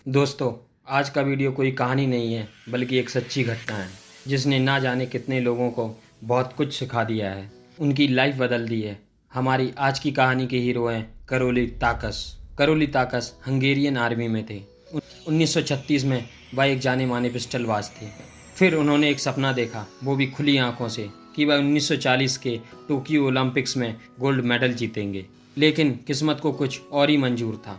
दोस्तों, आज का वीडियो कोई कहानी नहीं है बल्कि एक सच्ची घटना है जिसने ना जाने कितने लोगों को बहुत कुछ सिखा दिया है, उनकी लाइफ बदल दी है। हमारी आज की कहानी के हीरो हैं करोली ताकस। करोली ताकस हंगेरियन आर्मी में थे। 1936 में वह एक जाने माने पिस्टलबाज थे। फिर उन्होंने एक सपना देखा, वो भी खुली आंखों से, कि वह 1940 के टोक्यो ओलंपिक्स में गोल्ड मेडल जीतेंगे। लेकिन किस्मत को कुछ और ही मंजूर था।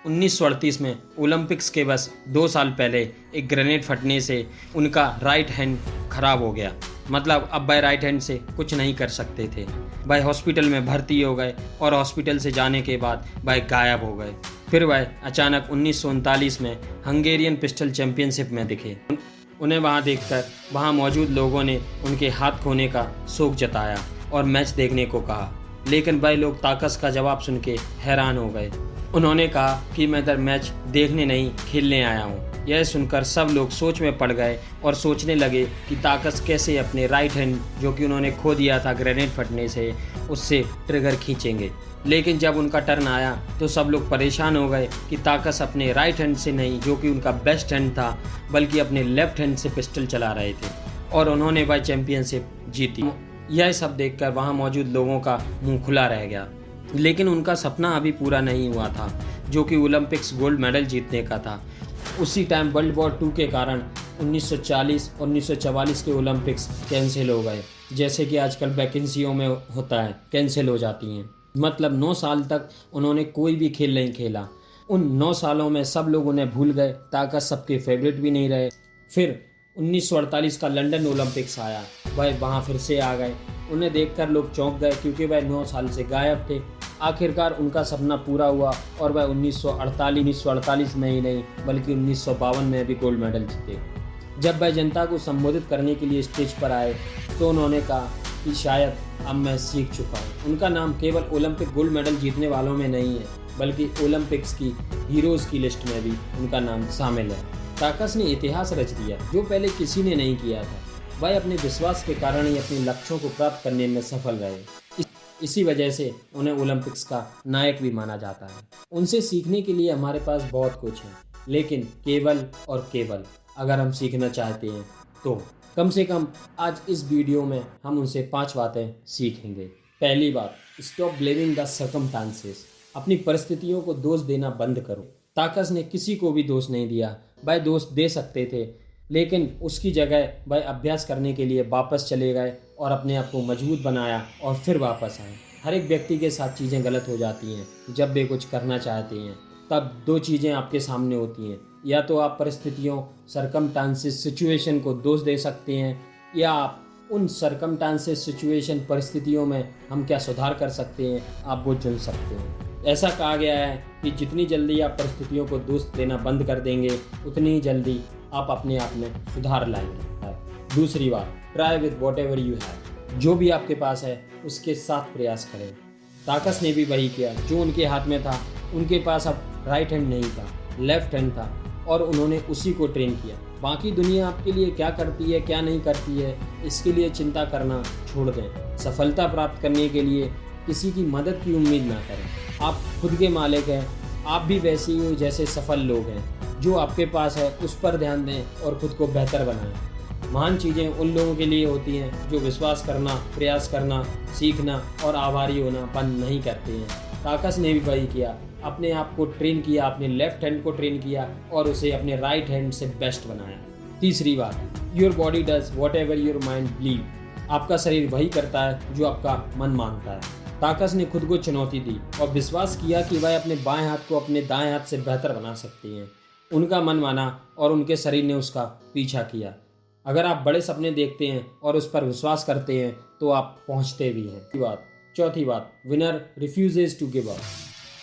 1938 में ओलंपिक्स के बस 2 साल पहले एक ग्रेनेड फटने से उनका राइट हैंड खराब हो गया। मतलब अब वह राइट हैंड से कुछ नहीं कर सकते थे। वह हॉस्पिटल में भर्ती हो गए और हॉस्पिटल से जाने के बाद वह गायब हो गए। फिर वह अचानक 1939 में हंगेरियन पिस्टल चैंपियनशिप में दिखे। उन्हें वहां देखकर वहां मौजूद लोगों ने उनके हाथ खोने का शोक जताया और मैच देखने को कहा। लेकिन वह लोग ताकस का जवाब सुन के हैरान हो गए। उन्होंने कहा कि मैं इधर मैच देखने नहीं खेलने आया हूँ। यह सुनकर सब लोग सोच में पड़ गए और सोचने लगे कि ताकस कैसे अपने राइट हैंड, जो कि उन्होंने खो दिया था ग्रेनेड फटने से, उससे ट्रिगर खींचेंगे। लेकिन जब उनका टर्न आया तो सब लोग परेशान हो गए कि ताकस अपने राइट हैंड से नहीं, जो कि उनका बेस्ट हैंड था, बल्कि अपने लेफ्ट हैंड से पिस्टल चला रहे थे और उन्होंने वह चैंपियनशिप जीती। यह सब देखकर वहाँ मौजूद लोगों का मुंह खुला रह गया। लेकिन उनका सपना अभी पूरा नहीं हुआ था, जो कि ओलंपिक्स गोल्ड मेडल जीतने का था। उसी टाइम वर्ल्ड वॉर 2 के कारण 1940 और 1944 के ओलंपिक्स कैंसिल हो गए। जैसे कि आजकल वैकेंसियों में होता है, कैंसिल हो जाती हैं। मतलब 9 साल तक उन्होंने कोई भी खेल नहीं खेला। उन 9 सालों में सब लोग उन्हें भूल गए। ताकत सबके फेवरेट भी नहीं रहे। फिर 1948 का लंदन ओलंपिक्स आया, वह वहाँ फिर से आ गए। उन्हें देखकर लोग चौंक गए क्योंकि वह 9 साल से गायब थे। आखिरकार उनका सपना पूरा हुआ और वह 1948 में ही नहीं बल्कि 1952 में भी गोल्ड मेडल जीते। जब वह जनता को संबोधित करने के लिए स्टेज पर आए तो उन्होंने कहा कि शायद अब मैं सीख चुका हूँ। उनका नाम केवल ओलंपिक गोल्ड मेडल जीतने वालों में नहीं है बल्कि ओलंपिक्स की हीरोज़ की लिस्ट में भी उनका नाम शामिल है। ताकस ने इतिहास रच दिया जो पहले किसी ने नहीं किया था। वह अपने विश्वास के कारण ही अपने लक्ष्यों को प्राप्त करने में सफल रहे। इसी वजह से उन्हें ओलंपिक्स का नायक भी माना जाता है। उनसे सीखने के लिए हमारे पास बहुत कुछ है, लेकिन केवल और केवल अगर हम सीखना चाहते हैं तो कम से कम आज इस वीडियो में हम उनसे 5 बातें सीखेंगे। पहली बात, स्टॉप ब्लेमिंग द सर्कमस्टांसेस। अपनी परिस्थितियों को दोष देना बंद करो। ताकस ने किसी को भी दोष नहीं दिया। वह दोष दे सकते थे, लेकिन उसकी जगह वह अभ्यास करने के लिए वापस चले गए और अपने आप को मजबूत बनाया और फिर वापस आए। हर एक व्यक्ति के साथ चीज़ें गलत हो जाती हैं। जब वे कुछ करना चाहते हैं तब 2 चीज़ें आपके सामने होती हैं। या तो आप परिस्थितियों, सर्कमस्टांसेस, सिचुएशन को दोष दे सकते हैं, या आप उन सर्कमस्टांसेस, सिचुएशन, परिस्थितियों में हम क्या सुधार कर सकते हैं, आप वो चुन सकते हैं। ऐसा कहा गया है कि जितनी जल्दी आप परिस्थितियों को दोष देना बंद कर देंगे उतनी ही जल्दी आप अपने आप में सुधार लाएंगे। दूसरी बात, try with what ever you have. जो भी आपके पास है उसके साथ प्रयास करें। ताकस ने भी वही किया। जो उनके हाथ में था, उनके पास अब राइट हैंड नहीं था, लेफ्ट हैंड था, और उन्होंने उसी को ट्रेन किया। बाकी दुनिया आपके लिए क्या करती है, क्या नहीं करती है, इसके लिए चिंता करना छोड़ दें। सफलता प्राप्त करने के लिए किसी की मदद की उम्मीद ना करें। आप खुद के मालिक हैं। आप भी वैसे ही हो जैसे सफल लोग हैं। जो आपके पास है उस पर ध्यान दें और खुद को बेहतर बनाएं। महान चीज़ें उन लोगों के लिए होती हैं जो विश्वास करना, प्रयास करना, सीखना और आभारी होना बंद नहीं करते हैं। ताकस ने भी वही किया। अपने आप को ट्रेन किया, अपने लेफ्ट हैंड को ट्रेन किया और उसे अपने राइट हैंड से बेस्ट बनाया। तीसरी बात, your body does what ever your mind believe. आपका शरीर वही करता है जो आपका मन मानता है। ताकस ने खुद को चुनौती दी और विश्वास किया कि वह अपने बाएं हाथ को अपने दाएं हाथ से बेहतर बना सकती हैं। उनका मन माना और उनके शरीर ने उसका पीछा किया। अगर आप बड़े सपने देखते हैं और उस पर विश्वास करते हैं तो आप पहुंचते भी हैं। चौथी बात, winner refuses to give up.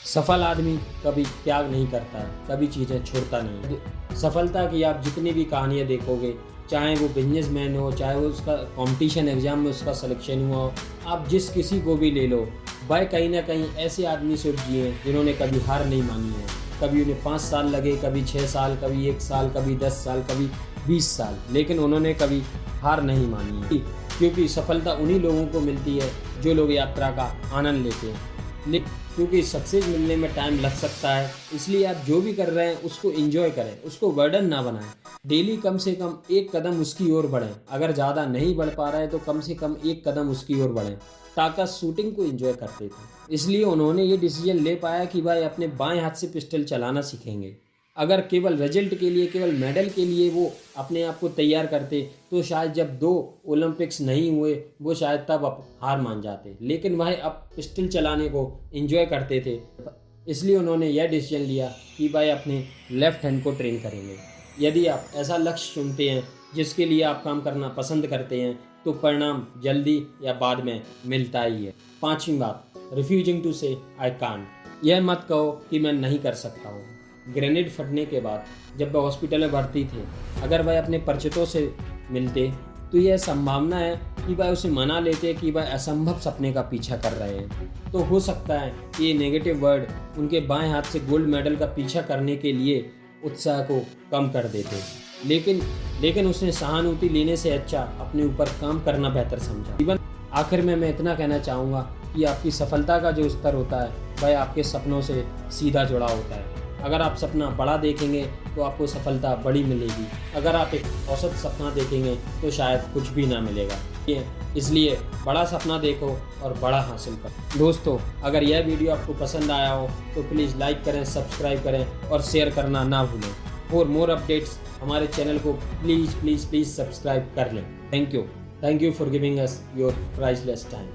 सफल आदमी कभी त्याग नहीं करता है, कभी चीज़ें छोड़ता नहीं। सफलता की आप जितनी भी कहानियाँ देखोगे, चाहे वो बिजनेसमैन हो, चाहे वो उसका कंपटीशन एग्जाम में उसका सिलेक्शन हुआ हो, आप जिस किसी को भी ले लो, वह कहीं ना कहीं ऐसे आदमी से उपजी हैं जिन्होंने कभी हार नहीं मानी है। कभी उन्हें 5 साल लगे, कभी 6 साल, कभी 1 साल, कभी 10 साल, कभी 20 साल, लेकिन उन्होंने कभी हार नहीं मानी है। क्योंकि सफलता उन्हीं लोगों को मिलती है जो लोग यात्रा का आनंद लेते हैं। क्योंकि सक्सेस मिलने में टाइम लग सकता है, इसलिए आप जो भी कर रहे हैं उसको एंजॉय करें, उसको बर्डन ना बनाएं। डेली कम से कम एक कदम उसकी ओर बढ़ें। अगर ज़्यादा नहीं बढ़ पा रहा है तो कम से कम एक कदम उसकी ओर बढ़ें। टाका शूटिंग को एंजॉय करते थे, इसलिए उन्होंने ये डिसीजन ले पाया कि भाई अपने बाएं हाथ से पिस्टल चलाना सीखेंगे। अगर केवल रिजल्ट के लिए, केवल मेडल के लिए वो अपने आप को तैयार करते तो शायद जब 2 ओलंपिक्स नहीं हुए वो शायद तब हार मान जाते। लेकिन वह अब पिस्टल चलाने को एंजॉय करते थे, इसलिए उन्होंने यह डिसीजन लिया कि भाई अपने लेफ्ट हैंड को ट्रेन करेंगे। यदि आप ऐसा लक्ष्य चुनते हैं जिसके लिए आप काम करना पसंद करते हैं तो परिणाम जल्दी या बाद में मिलता ही है। 5वीं बात, रिफ्यूजिंग टू से आई कांट। यह मत कहो कि मैं नहीं कर सकता हूँ। ग्रेनेड फटने के बाद जब वह हॉस्पिटल में भर्ती थे, अगर वह अपने परिचितों से मिलते तो यह संभावना है कि वह उसे मना लेते कि वह असंभव सपने का पीछा कर रहे हैं। तो हो सकता है कि ये नेगेटिव वर्ड उनके बाएं हाथ से गोल्ड मेडल का पीछा करने के लिए उत्साह को कम कर देते। लेकिन उसने सहानुभूति लेने से अच्छा अपने ऊपर काम करना बेहतर समझा। आखिर में मैं इतना कहना चाहूँगा कि आपकी सफलता का जो स्तर होता है वह आपके सपनों से सीधा जुड़ा होता है। अगर आप सपना बड़ा देखेंगे तो आपको सफलता बड़ी मिलेगी। अगर आप एक औसत सपना देखेंगे तो शायद कुछ भी ना मिलेगा। इसलिए बड़ा सपना देखो और बड़ा हासिल करो। दोस्तों, अगर यह वीडियो आपको पसंद आया हो तो प्लीज़ लाइक करें, सब्सक्राइब करें और शेयर करना ना भूलें। फॉर मोर अपडेट्स हमारे चैनल को प्लीज़ सब्सक्राइब कर लें। Thank you for giving us your priceless time.